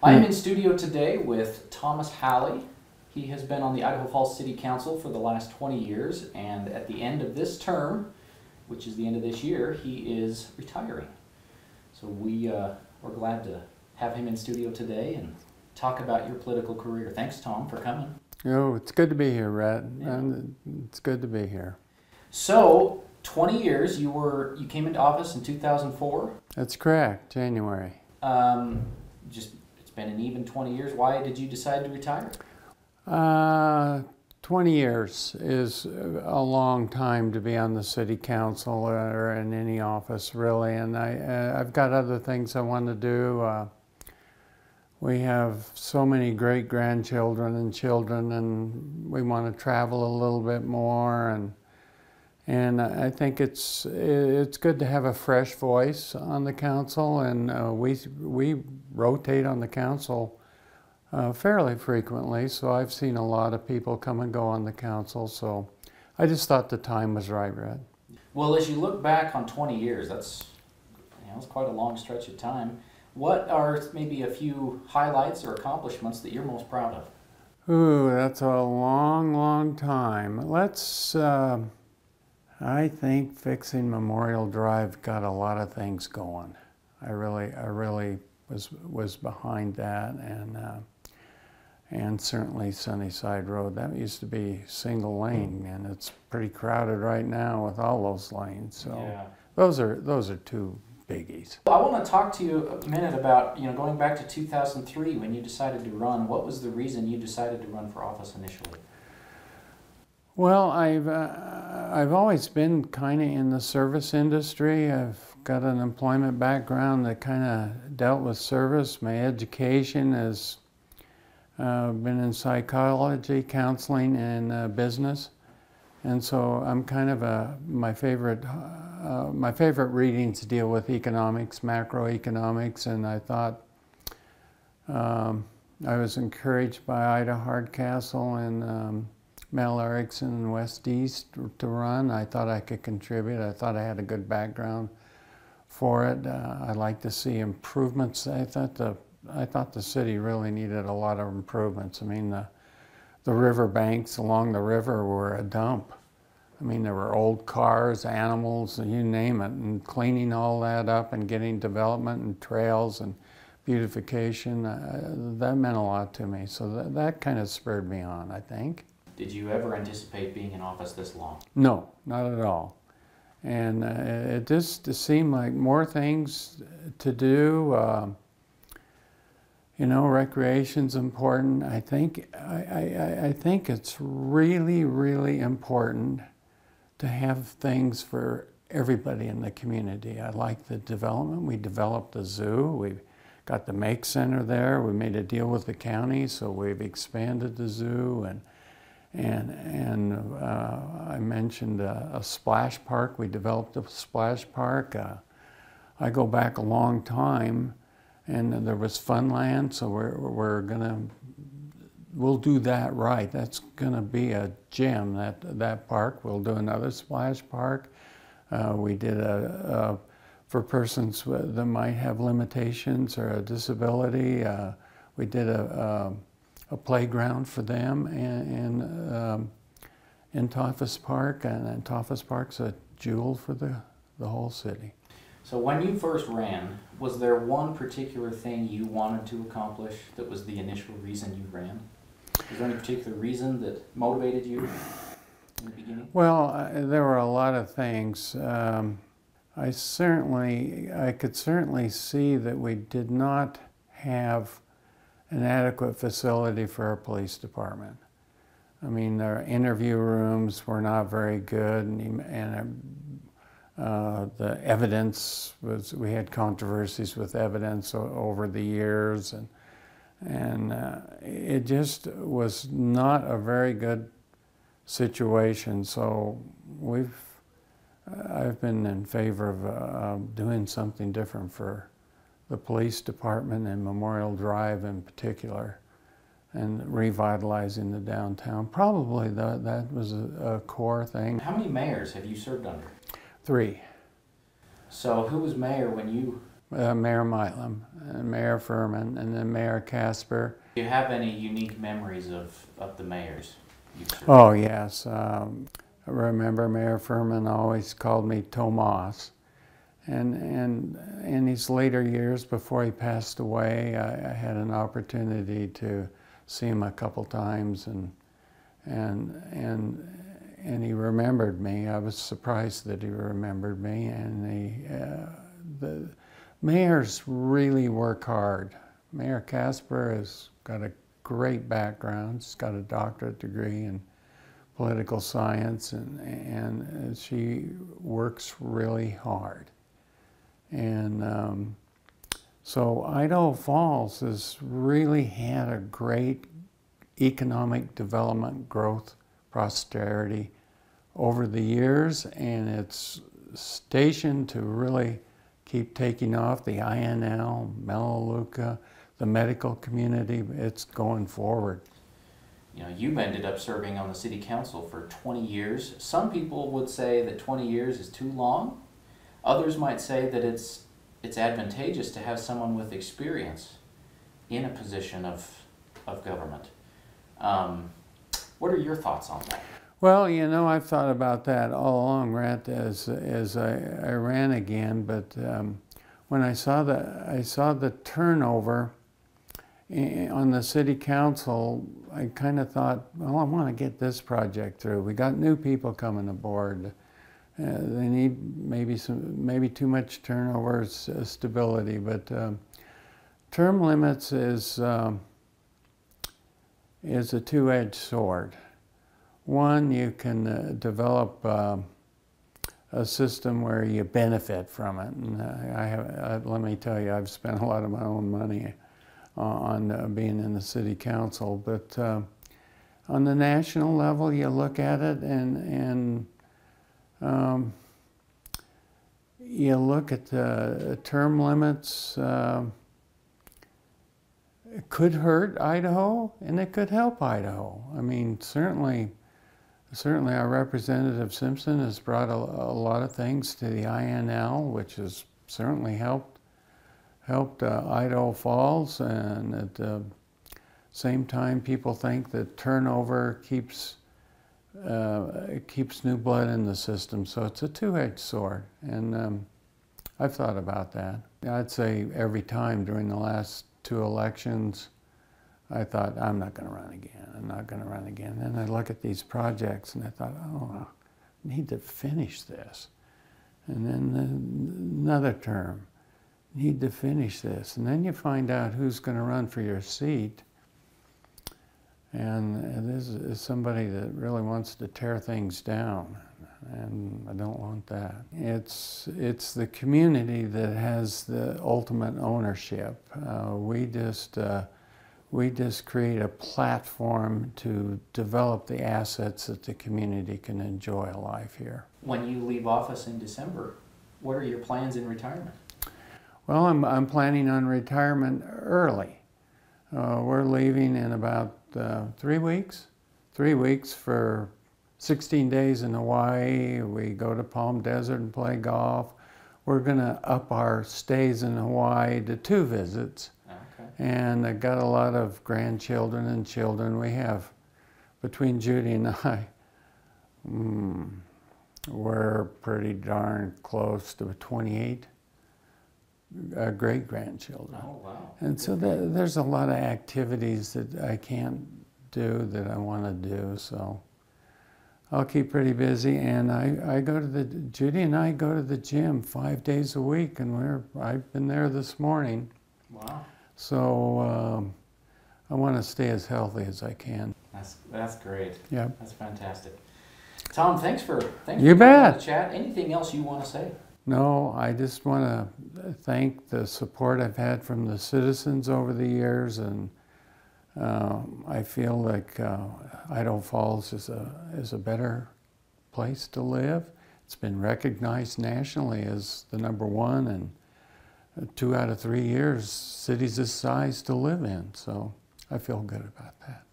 I am in studio today with Thomas Hally. He has been on the Idaho Falls City Council for the last 20 years, and at the end of this term, which is the end of this year, he is retiring. So we're glad to have him in studio today and talk about your political career. Thanks, Tom, for coming. Oh, it's good to be here, Rhett. Yeah. It's good to be here. So, 20 years, you came into office in 2004? That's correct, January. It's been an even 20 years. Why did you decide to retire? 20 years is a long time to be on the city council or in any office, really, and I've got other things I want to do. We have so many great-grandchildren and children, and we want to travel a little bit more, and I think it's good to have a fresh voice on the council, and we rotate on the council fairly frequently, so I've seen a lot of people come and go on the council, so I just thought the time was right, Red. Well, as you look back on 20 years, that's quite a long stretch of time. What are maybe a few highlights or accomplishments that you're most proud of? Ooh, that's a long, long time. I think fixing Memorial Drive got a lot of things going. I really was behind that, and certainly Sunnyside Road. That used to be single lane, and it's pretty crowded right now with all those lanes. So yeah. Those are two biggies. I want to talk to you a minute about going back to 2003 when you decided to run. What was the reason you decided to run for office initially? Well, I've always been kind of in the service industry. I've got an employment background that kind of dealt with service. My education has been in psychology, counseling, and business, and so I'm kind of my favorite readings deal with economics, macroeconomics, and I thought I was encouraged by Ida Hardcastle and Mel Erickson and West East to run. I thought I could contribute. I thought I had a good background for it. I'd like to see improvements. I thought the city really needed a lot of improvements. I mean, the river banks along the river were a dump. I mean, there were old cars, animals, you name it, and cleaning all that up and getting development and trails and beautification, that meant a lot to me. So that kind of spurred me on, I think. Did you ever anticipate being in office this long? No, not at all. And it just seemed like more things to do. Recreation's important. I think it's really, really important to have things for everybody in the community. I like the development. We developed the zoo. We've got the Make Center there. We made a deal with the county, so we've expanded the zoo, and I mentioned a splash park. We developed a splash park. I go back a long time, and there was Funland, so we'll do that right. That's gonna be a gem, that park. We'll do another splash park. We did for persons that might have limitations or a disability. We did a playground for them in Toffus Park, and Toffus Park's a jewel for the whole city. So when you first ran, was there one particular thing you wanted to accomplish that was the initial reason you ran? Was there any particular reason that motivated you in the beginning? Well, there were a lot of things. I could certainly see that we did not have an adequate facility for our police department. I mean, their interview rooms were not very good, and the evidence we had controversies with evidence over the years, and it just was not a very good situation. So I've been in favor of doing something different for the police department and Memorial Drive in particular, and revitalizing the downtown. Probably that was a core thing. How many mayors have you served under? 3. So who was mayor when you Mayor Milam, Mayor Furman, and then Mayor Casper. Do you have any unique memories of the mayors you've served? Oh, yes. I remember Mayor Furman always called me Tomas. And in his later years, before he passed away, I had an opportunity to see him a couple times, and he remembered me. I was surprised that he remembered me, and the mayors really work hard. Mayor Casper has got a great background. She's got a doctorate degree in political science, and she works really hard. And so Idaho Falls has really had a great economic development, growth, prosperity over the years, and it's stationed to really keep taking off. The INL, Melaleuca, the medical community, it's going forward. You know, you've ended up serving on the city council for 20 years. Some people would say that 20 years is too long. Others might say that it's advantageous to have someone with experience in a position of government. What are your thoughts on that? Well, you know, I've thought about that all along, Rhett, as I ran again. But when I saw the turnover on the city council, I kind of thought, well, I want to get this project through. We got new people coming aboard. They need maybe too much turnover, stability, but term limits is a two-edged sword. One, you can develop a system where you benefit from it, and let me tell you, I've spent a lot of my own money on being in the city council, but on the national level, you look at it and you look at the term limits. It could hurt Idaho, and it could help Idaho. I mean, certainly our Representative Simpson has brought a lot of things to the INL, which has certainly helped Idaho Falls, and at the same time, people think that turnover keeps new blood in the system. So it's a two-edged sword, and I've thought about that. I'd say every time during the last 2 elections, I thought, I'm not going to run again. I'm not going to run again. And I look at these projects, and I thought, oh, I need to finish this. And then another term, need to finish this. And then you find out who's going to run for your seat. And this is somebody that really wants to tear things down, and I don't want that. It's the community that has the ultimate ownership. We just create a platform to develop the assets that the community can enjoy a life here. When you leave office in December, what are your plans in retirement? Well, I'm planning on retirement early. We're leaving in about 3 weeks. 3 weeks for 16 days in Hawaii. We go to Palm Desert and play golf. We're going to up our stays in Hawaii to 2 visits. Okay. And I got a lot of grandchildren and children. We have, between Judy and I, we're pretty darn close to 28 great-grandchildren. Oh, wow. And so there's a lot of activities that I can't do that I want to do, so I'll keep pretty busy. And Judy and I go to the gym 5 days a week, and I've been there this morning. Wow. So I want to stay as healthy as I can. That's great. Yeah. That's fantastic. Tom, thanks for you bet. The chat. Anything else you want to say? No, I just want to thank the support I've had from the citizens over the years, and I feel like Idaho Falls is a better place to live. It's been recognized nationally as the #1, and 2 out of 3 years, cities this size to live in. So I feel good about that.